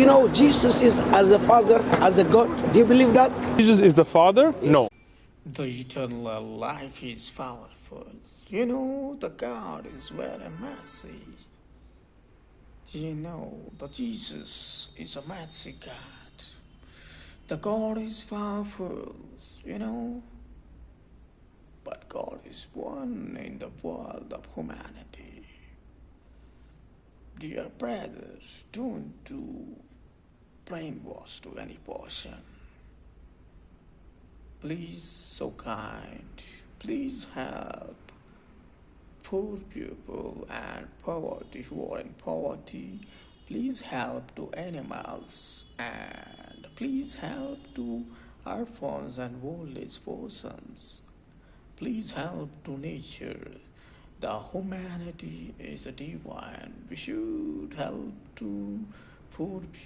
you know Jesus is as a father, as a God? Do you believe that? Jesus is the Father? No. The eternal life is powerful. You know, the God is very mercy. Do you know that Jesus is a mercy God? The God is powerful, you know, but God is one in the world of humanity. Dear brothers, don't do brainwash to any person. Please, so kind, please help poor people and poverty who are in poverty. Please help to animals and please help to orphans and old age persons. Please help to nature. The humanity is divine. We should help to poor people.